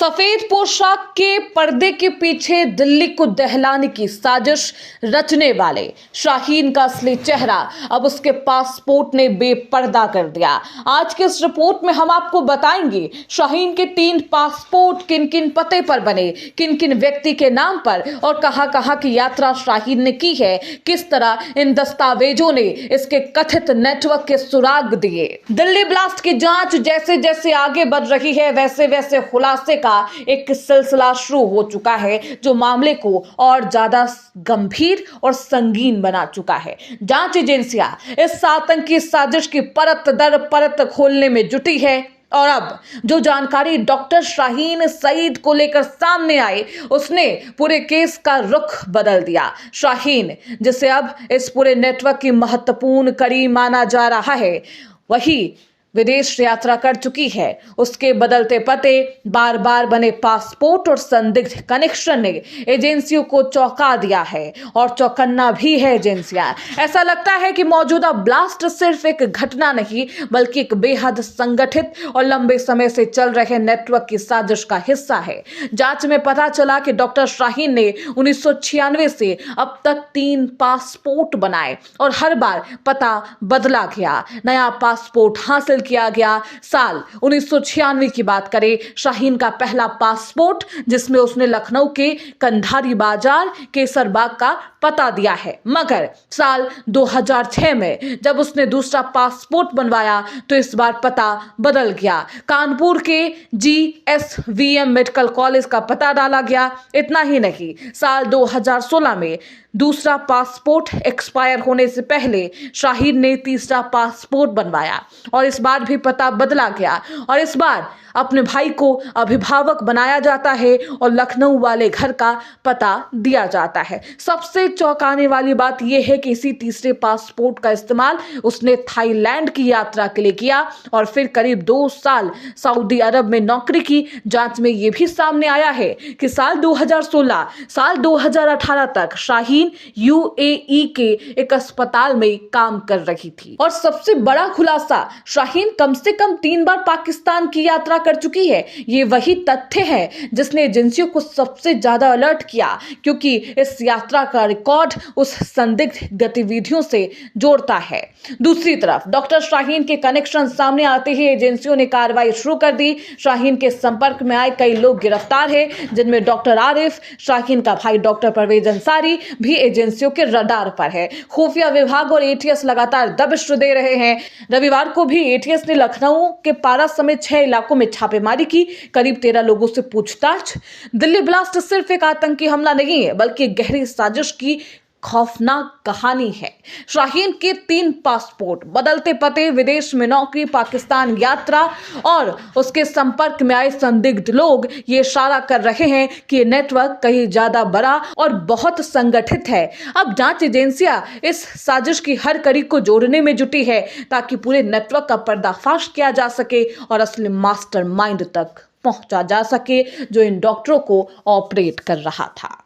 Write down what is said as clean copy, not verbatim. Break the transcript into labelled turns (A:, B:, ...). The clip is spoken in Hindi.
A: सफेद पोशाक के पर्दे के पीछे दिल्ली को दहलाने की साजिश रचने वाले शाहीन का असली चेहरा अब उसके पासपोर्ट ने बेपर्दा कर दिया। आज के इस रिपोर्ट में हम आपको बताएंगे शाहीन के 3 पासपोर्ट किन किन पते पर बने, किन किन व्यक्ति के नाम पर और कहां कहां की यात्रा शाहीन ने की है, किस तरह इन दस्तावेजों ने इसके कथित नेटवर्क के सुराग दिए। दिल्ली ब्लास्ट की जांच जैसे जैसे आगे बढ़ रही है वैसे वैसे खुलासे का एक सिलसिला शुरू हो चुका है जो मामले को और ज्यादा गंभीर और संगीन बना चुका है। जांच एजेंसियां इस आतंकी साजिश की परत दर परत खोलने में जुटी है और अब जो जानकारी डॉक्टर शाहीन सईद को लेकर सामने आई उसने पूरे केस का रुख बदल दिया। शाहीन जिसे अब इस पूरे नेटवर्क की महत्वपूर्ण कड़ी माना जा रहा है वही विदेश यात्रा कर चुकी है। उसके बदलते पते, बार बार बने पासपोर्ट और संदिग्ध कनेक्शन ने एजेंसियों को चौंका दिया है और चौकन्ना भी है एजेंसियां। ऐसा लगता है कि मौजूदा ब्लास्ट सिर्फ एक घटना नहीं बल्कि एक बेहद संगठित और लंबे समय से चल रहे नेटवर्क की साजिश का हिस्सा है। जांच में पता चला कि डॉक्टर शाहीन ने 1996 से अब तक 3 पासपोर्ट बनाए और हर बार पता बदला गया, नया पासपोर्ट हासिल किया गया। साल 1996 की बात करें, शाहीन का पहला पासपोर्ट जिसमें उसने लखनऊ के कंधारी बाजार केसरबाग का पता दिया है, मगर साल 2006 में जब उसने दूसरा पासपोर्ट बनवाया तो इस बार पता बदल गया। कानपुर के GSVM मेडिकल कॉलेज का पता डाला गया। इतना ही नहीं, साल 2016 में दूसरा पासपोर्ट एक्सपायर होने से पहले शाहीन ने तीसरा पासपोर्ट बनवाया और इस बार भी पता बदला गया और इस बार अपने भाई को अभिभावक बनाया जाता है और लखनऊ वाले घर का पता दिया जाता है। सबसे चौंकाने वाली बात यह है कि इसी तीसरे पासपोर्ट का इस्तेमाल उसने थाईलैंड की यात्रा के लिए किया और फिर करीब 2 साल सऊदी अरब में नौकरी की। जांच में यह भी सामने आया है कि साल 2016 साल 2018 तक शाहीन UAE के एक अस्पताल में काम कर रही थी। और सबसे बड़ा खुलासा, शाहीन कम से कम 3 बार पाकिस्तान की यात्रा कर चुकी है। ये वही तथ्य है जिसने एजेंसियों को सबसे ज्यादा अलर्ट किया क्योंकि इस यात्रा का रिकॉर्ड उस संदिग्ध गतिविधियों से जोड़ता है। दूसरी तरफ डॉक्टर शाहीन के कनेक्शन सामने आते ही एजेंसियों ने कार्रवाई शुरू कर दी। शाहीन के संपर्क में आए कई लोग गिरफ्तार हैं जिनमें डॉक्टर आरिफ, शाहीन का भाई डॉक्टर परवेज अंसारी भी एजेंसियों के रडार पर है। खुफिया विभाग और ATS लगातार दबिश दे रहे हैं। रविवार को भी ATS ने लखनऊ के पारा समेत 6 इलाकों में छापेमारी की, करीब 13 लोगों से पूछताछ। दिल्ली ब्लास्ट सिर्फ एक आतंकी हमला नहीं है बल्कि गहरी साजिश की खौफनाक कहानी है। शाहीन के 3 पासपोर्ट, बदलते पते, विदेश में नौकरी, पाकिस्तान यात्रा और उसके संपर्क में आए संदिग्ध लोग ये इशारा कर रहे हैं कि नेटवर्क कहीं ज्यादा बड़ा और बहुत संगठित है। अब जांच एजेंसियां इस साजिश की हर कड़ी को जोड़ने में जुटी है ताकि पूरे नेटवर्क का पर्दाफाश किया जा सके और असली मास्टरमाइंड तक पहुंचा जा सके जो इन डॉक्टरों को ऑपरेट कर रहा था।